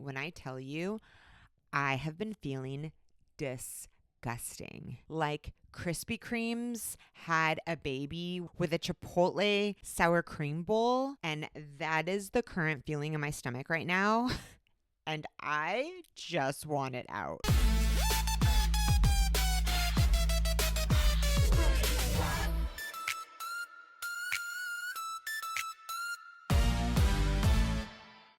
when I tell you, I have been feeling disgusting. Like Krispy Kreme's had a baby with a Chipotle sour cream bowl, and that is the current feeling in my stomach right now. And I just want it out.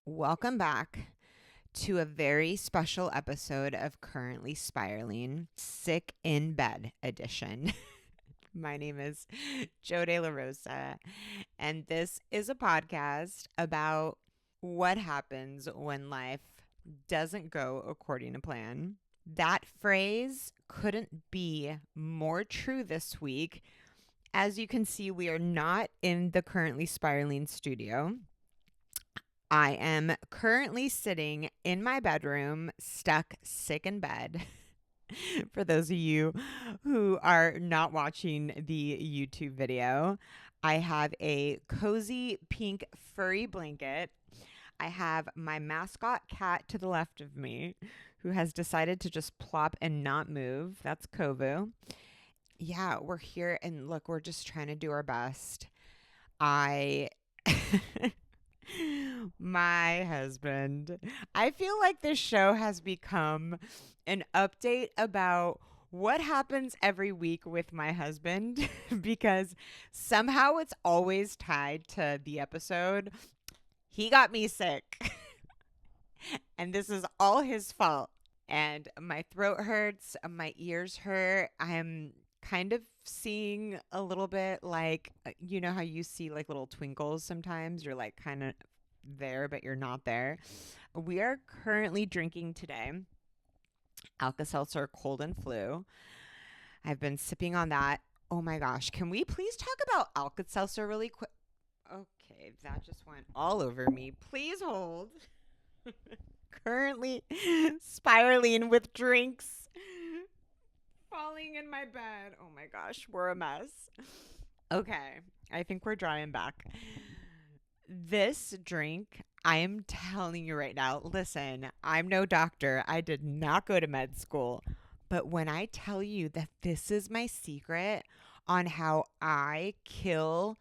Welcome back to a very special episode of Currently Spiraling, Sick in Bed edition. My name is Jo De La Rosa, and this is a podcast about what happens when life doesn't go according to plan. That phrase couldn't be more true this week. As you can see, we are not in the Currently Spiraling studio. I am currently sitting in my bedroom, stuck sick in bed. For those of you who are not watching the YouTube video, I have a cozy pink furry blanket. I have my mascot cat to the left of me who has decided to just plop and not move. That's Kovu. Yeah, we're here and look, we're just trying to do our best. My husband. I feel like this show has become an update about what happens every week with my husband because somehow it's always tied to the episode. He got me sick. And this is all his fault. And my throat hurts, my ears hurt. I'm kind of seeing a little bit like, you know how you see like little twinkles sometimes? You're like kind of there, but you're not there. We are currently drinking today Alka-Seltzer Cold and Flu. I've been sipping on that. Oh my gosh. Can we please talk about Alka-Seltzer really quick? Okay, that just went all over me. Please hold. Currently spiraling with drinks falling in my bed. Oh my gosh, we're a mess. Okay, I think we're drying back. This drink, I am telling you right now, listen, I'm no doctor. I did not go to med school. But when I tell you that this is my secret on how I kill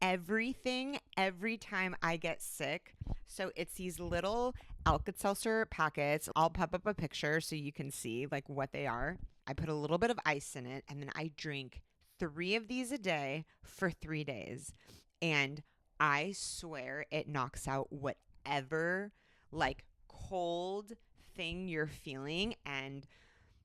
everything every time I get sick. So it's these little Alka-Seltzer packets. I'll pop up a picture so you can see like what they are. I put a little bit of ice in it and then I drink 3 of these a day for 3 days. And I swear it knocks out whatever like cold thing you're feeling. And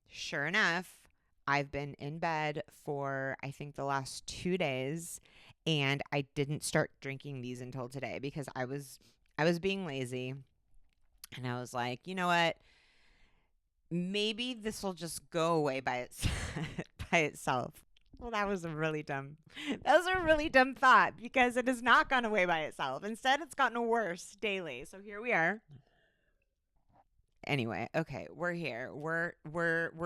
sure enough, I've been in bed for I think the last 2 days. And I didn't start drinking these until today because I was being lazy. And I was like, you know what? Maybe this will just go away by itself. Well, that was a really dumb thought because it has not gone away by itself. Instead, it's gotten worse daily. So here we are. Anyway, okay, we're here. We're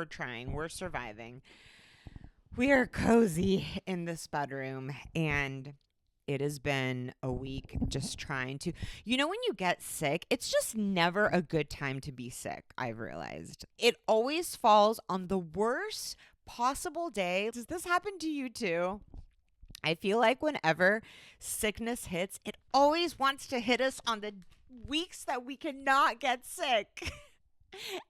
trying. We're surviving. We are cozy in this bedroom, and it has been a week just trying to, when you get sick, it's just never a good time to be sick, I've realized. It always falls on the worst possible day. Does this happen to you too? I feel like whenever sickness hits, it always wants to hit us on the weeks that we cannot get sick.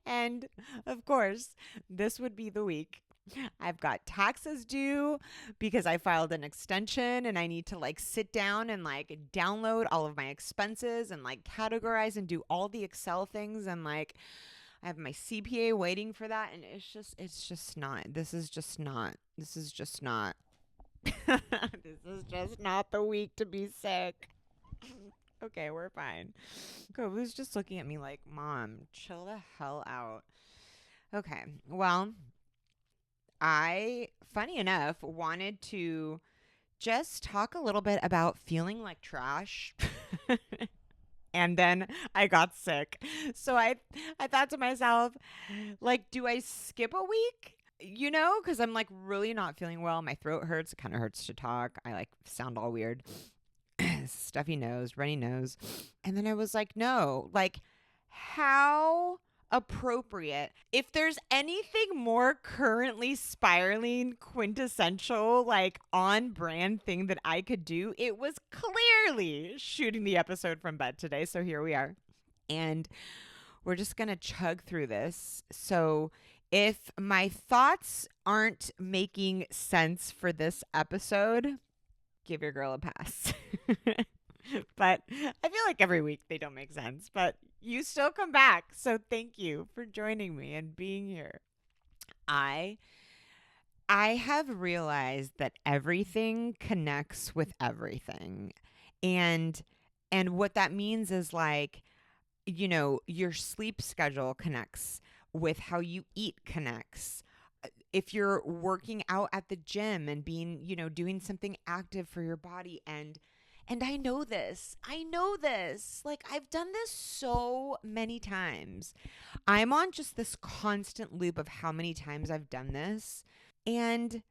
And of course, this would be the week. I've got taxes due because I filed an extension and I need to like sit down and like download all of my expenses and like categorize and do all the Excel things. And like, I have my CPA waiting for that. And this is just not this is just not the week to be sick. Okay, we're fine. Kobu's just looking at me like, Mom, chill the hell out. Okay, well, I, funny enough, wanted to just talk a little bit about feeling like trash. And then I got sick. So I thought to myself, like, do I skip a week? Because I'm like really not feeling well. My throat hurts. It kind of hurts to talk. I like sound all weird. Stuffy nose, runny nose. And then I was like, no, like, how appropriate. If there's anything more currently spiraling, quintessential, like on brand thing that I could do, it was clearly shooting the episode from bed today. So here we are. And we're just going to chug through this. So if my thoughts aren't making sense for this episode, give your girl a pass. But I feel like every week they don't make sense, but you still come back. So thank you for joining me and being here. I have realized that everything connects with everything. And what that means is like, you know, your sleep schedule connects with how you eat connects. If you're working out at the gym and being, you know, doing something active for your body, and I know this. Like, I've done this so many times. I'm on just this constant loop of how many times I've done this. And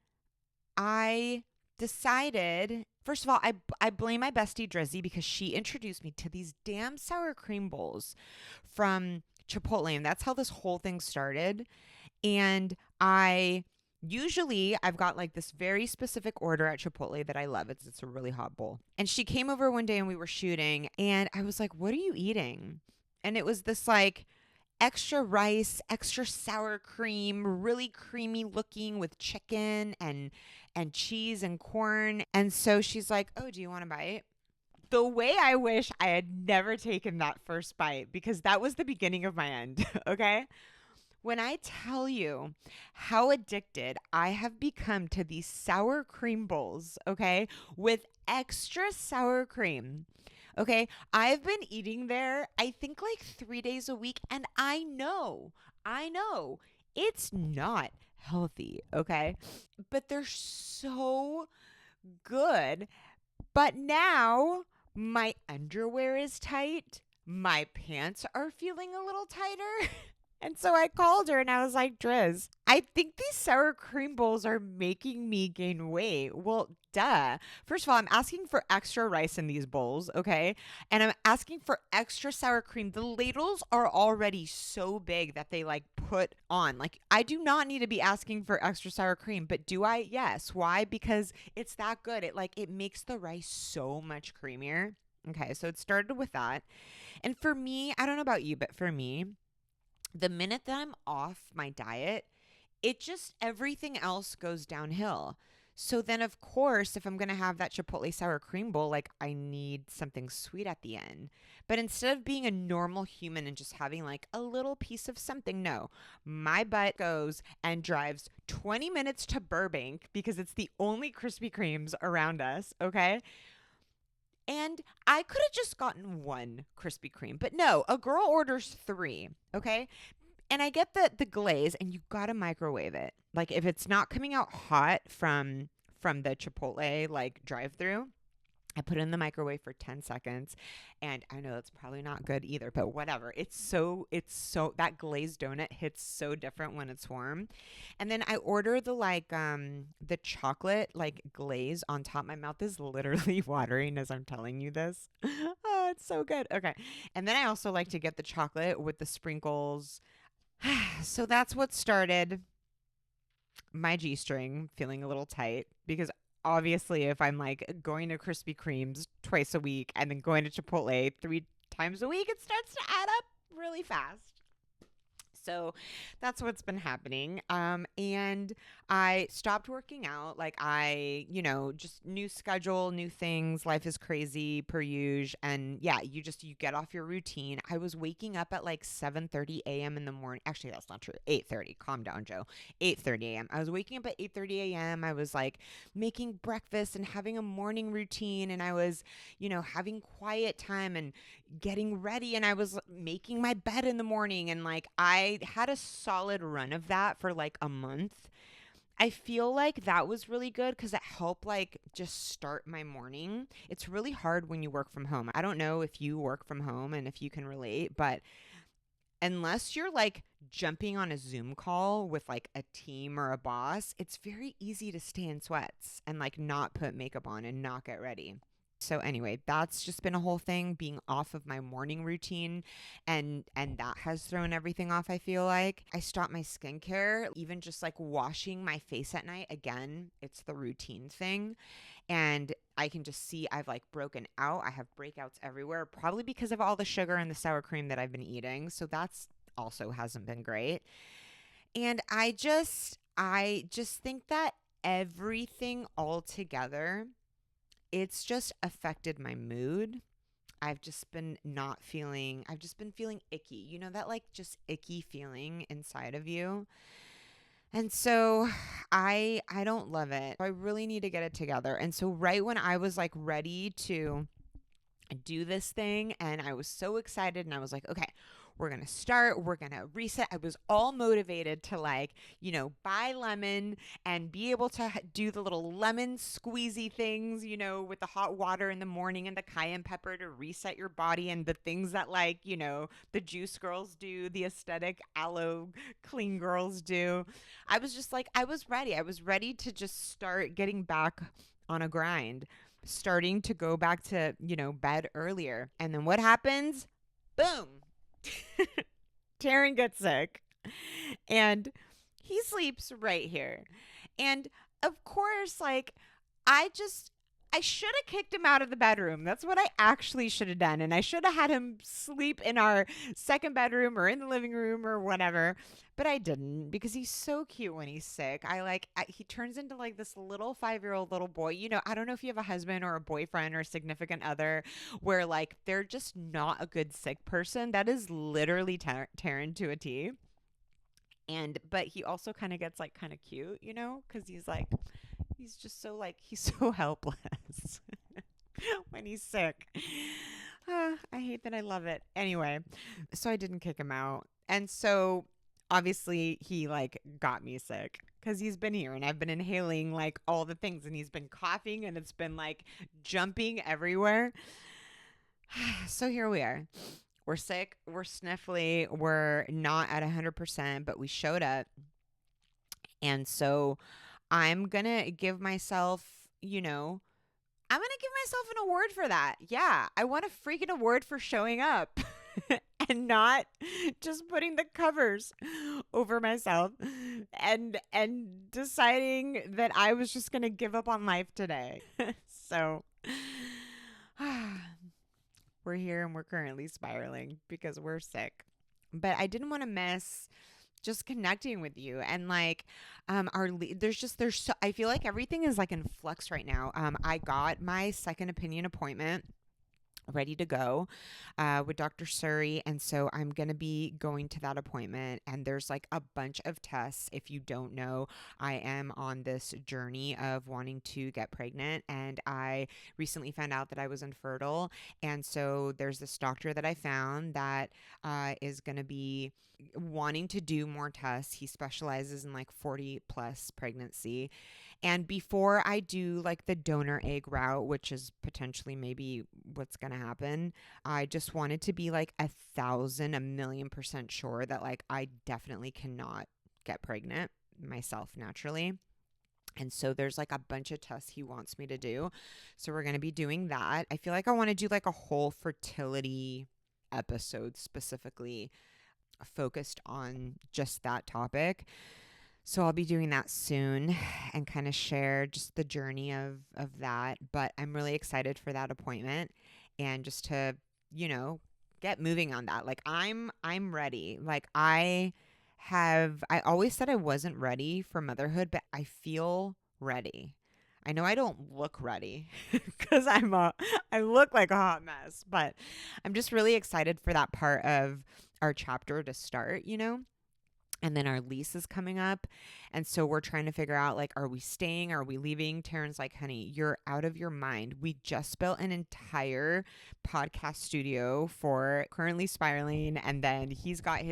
I decided, first of all, I blame my bestie Drizzy because she introduced me to these damn sour cream bowls from Chipotle. And that's how this whole thing started. And I've got like this very specific order at Chipotle that I love. It's a really hot bowl. And she came over one day and we were shooting and I was like, "What are you eating?" And it was this like extra rice, extra sour cream, really creamy looking with chicken and cheese and corn. And so she's like, "Oh, do you want a bite?" The way I wish I had never taken that first bite because that was the beginning of my end, okay? When I tell you how addicted I have become to these sour cream bowls, okay, with extra sour cream, okay, I've been eating there, I think like 3 days a week, and I know, it's not healthy, okay, but they're so good. But now my underwear is tight, my pants are feeling a little tighter. And so I called her and I was like, "Driz, I think these sour cream bowls are making me gain weight." Well, duh. First of all, I'm asking for extra rice in these bowls, okay? And I'm asking for extra sour cream. The ladles are already so big that they like put on. Like, I do not need to be asking for extra sour cream, but do I? Yes. Why? Because it's that good. It makes the rice so much creamier. Okay, so it started with that. And for me, I don't know about you, but for me, the minute that I'm off my diet, it just everything else goes downhill. So then, of course, if I'm going to have that Chipotle sour cream bowl, like I need something sweet at the end. But instead of being a normal human and just having like a little piece of something, no, my butt goes and drives 20 minutes to Burbank because it's the only Krispy Kremes around us. Okay. And I could have just gotten one Krispy Kreme, but no, a girl orders three, okay? And I get the glaze, and you gotta microwave it. Like if it's not coming out hot from the Chipotle like drive-through, I put it in the microwave for 10 seconds. And I know that's probably not good either, but whatever. It's so that glazed donut hits so different when it's warm. And then I order the chocolate like glaze on top. My mouth is literally watering as I'm telling you this. Oh, it's so good. Okay. And then I also like to get the chocolate with the sprinkles. So that's what started my G string feeling a little tight because obviously if I'm like going to Krispy Kreme's twice a week and then going to Chipotle 3 times a week, it starts to add up really fast. So that's what's been happening. And I stopped working out. Like just new schedule, new things. Life is crazy per usual. And yeah, you get off your routine. I was waking up at like 7:30 a.m. in the morning. Actually, that's not true. 8:30. Calm down, Joe. 8:30 a.m. I was waking up at 8:30 a.m. I was like making breakfast and having a morning routine. And I was, having quiet time and getting ready, and I was making my bed in the morning, and like I had a solid run of that for like a month. I feel like that was really good because it helped like just start my morning. It's really hard when you work from home. I don't know if you work from home and if you can relate, but unless you're like jumping on a Zoom call with like a team or a boss, it's very easy to stay in sweats and like not put makeup on and not get ready. So anyway, that's just been a whole thing, being off of my morning routine, and that has thrown everything off. I feel like I stopped my skincare, even just like washing my face at night. Again, it's the routine thing, and I can just see I've like broken out. I have breakouts everywhere, probably because of all the sugar and the sour cream that I've been eating. So that's also hasn't been great. And I just think that everything all together, it's just affected my mood. I've just been feeling icky. You know, that like just icky feeling inside of you. And so I don't love it. I really need to get it together. And so right when I was like ready to do this thing and I was so excited and I was like, okay, we're going to start, we're going to reset. I was all motivated to like, buy lemon and be able to do the little lemon squeezy things, with the hot water in the morning and the cayenne pepper to reset your body and the things that like, the juice girls do, the aesthetic aloe clean girls do. I was just like, I was ready. I was ready to just start getting back on a grind, starting to go back to, bed earlier. And then what happens? Boom. Taryn gets sick and he sleeps right here. And of course, like, I just, I should have kicked him out of the bedroom. That's what I actually should have done. And I should have had him sleep in our second bedroom or in the living room or whatever. But I didn't because he's so cute when he's sick. He turns into like this little 5-year-old little boy. I don't know if you have a husband or a boyfriend or a significant other where like they're just not a good sick person. That is literally Taryn to a T. But he also kind of gets like kind of cute, because he's just so like, he's so helpless when he's sick. I hate that I love it. Anyway, so I didn't kick him out. And so obviously he like got me sick because he's been here and I've been inhaling like all the things and he's been coughing and it's been like jumping everywhere. So here we are. We're sick. We're sniffly. We're not at 100%, but we showed up. And so I'm going to give myself, I'm going to give myself an award for that. Yeah, I want a freaking award for showing up and not just putting the covers over myself and deciding that I was just going to give up on life today. So we're here and we're currently spiraling because we're sick. But I didn't want to miss just connecting with you and like there's so I feel like everything is like in flux right now. I got my second opinion appointment ready to go with Dr. Suri. And so I'm going to be going to that appointment. And there's like a bunch of tests. If you don't know, I am on this journey of wanting to get pregnant. And I recently found out that I was infertile. And so there's this doctor that I found that is going to be wanting to do more tests. He specializes in like 40 plus pregnancy. And before I do like the donor egg route, which is potentially maybe what's going to happen, I just wanted to be like 1,000,000,000% sure that like I definitely cannot get pregnant myself naturally. And so there's like a bunch of tests he wants me to do. So we're going to be doing that. I feel like I want to do like a whole fertility episode specifically focused on just that topic. So I'll be doing that soon and kind of share just the journey of that. But I'm really excited for that appointment and just to, get moving on that. Like I'm ready. Like I always said I wasn't ready for motherhood, but I feel ready. I know I don't look ready because I look like a hot mess, but I'm just really excited for that part of our chapter to start, And then our lease is coming up. And so we're trying to figure out, like, are we staying? Are we leaving? Taryn's like, honey, you're out of your mind. We just built an entire podcast studio for Currently Spiraling. And then he's got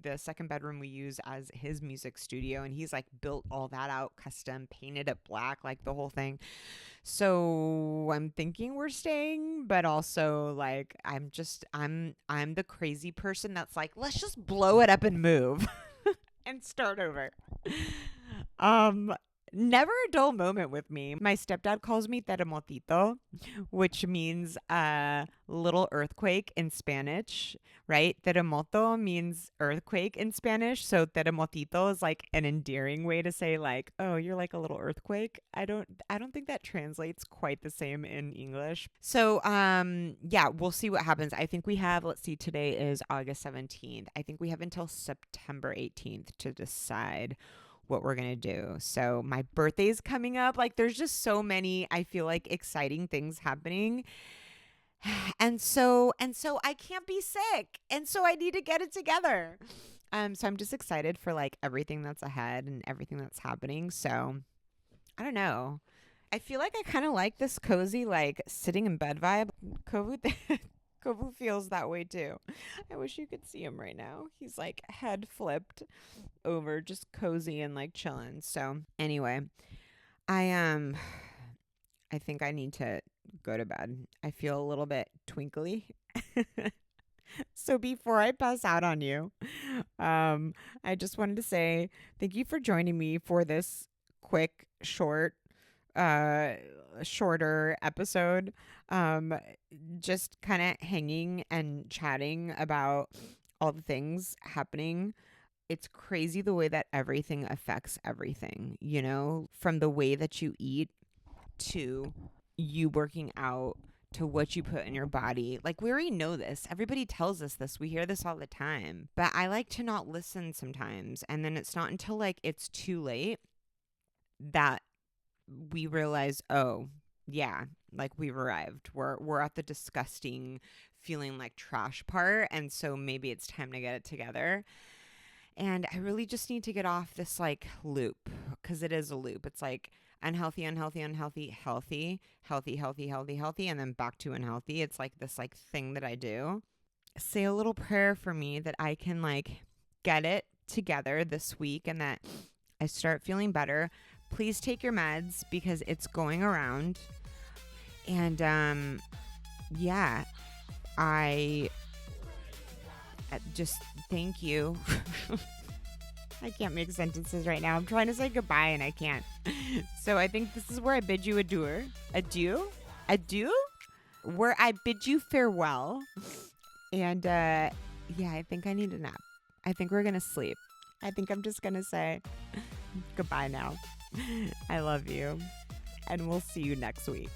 the second bedroom we use as his music studio. And he's like built all that out, custom, painted it black, like the whole thing. So I'm thinking we're staying, but also like, I'm the crazy person that's like, let's just blow it up and move. And start over. Never a dull moment with me. My stepdad calls me terremotito, which means little earthquake in Spanish, right? Terremoto means earthquake in Spanish. So terremotito is like an endearing way to say like, oh, you're like a little earthquake. I don't think that translates quite the same in English. So yeah, we'll see what happens. I think we have, let's see, today is August 17th. I think we have until September 18th to decide what we're going to do. So my birthday's coming up. Like there's just so many, I feel like, exciting things happening. And so I can't be sick. And so I need to get it together. So I'm just excited for like everything that's ahead and everything that's happening. So I don't know. I feel like I kind of like this cozy, like sitting in bed vibe. Kovu feels that way too. I wish you could see him right now. He's like head flipped over, just cozy and like chilling. So anyway, I I think I need to go to bed. I feel a little bit twinkly. So before I pass out on you, I just wanted to say thank you for joining me for this quick, uh, shorter episode. Just kind of hanging and chatting about all the things happening. It's crazy the way that everything affects everything, you know, from the way that you eat to you working out to what you put in your body. Like, we already know this. Everybody tells us this. We hear this all the time. But I like to not listen sometimes. And then it's not until like it's too late that we realize, oh, yeah, like we've arrived. We're at the disgusting feeling like trash part. And so maybe it's time to get it together. And I really just need to get off this like loop, because it is a loop. It's like unhealthy, unhealthy, unhealthy, healthy, healthy, healthy, healthy, healthy, and then back to unhealthy. It's like this like thing that I do. Say a little prayer for me that I can like get it together this week and that I start feeling better. Please take your meds because it's going around. And yeah, I just thank you. I can't make sentences right now. I'm trying to say goodbye and I can't. So I think this is where I bid you adieu. Adieu? Adieu? Where I bid you farewell. And yeah, I think I need a nap. I think we're going to sleep. I think I'm just going to say goodbye now. I love you. And we'll see you next week.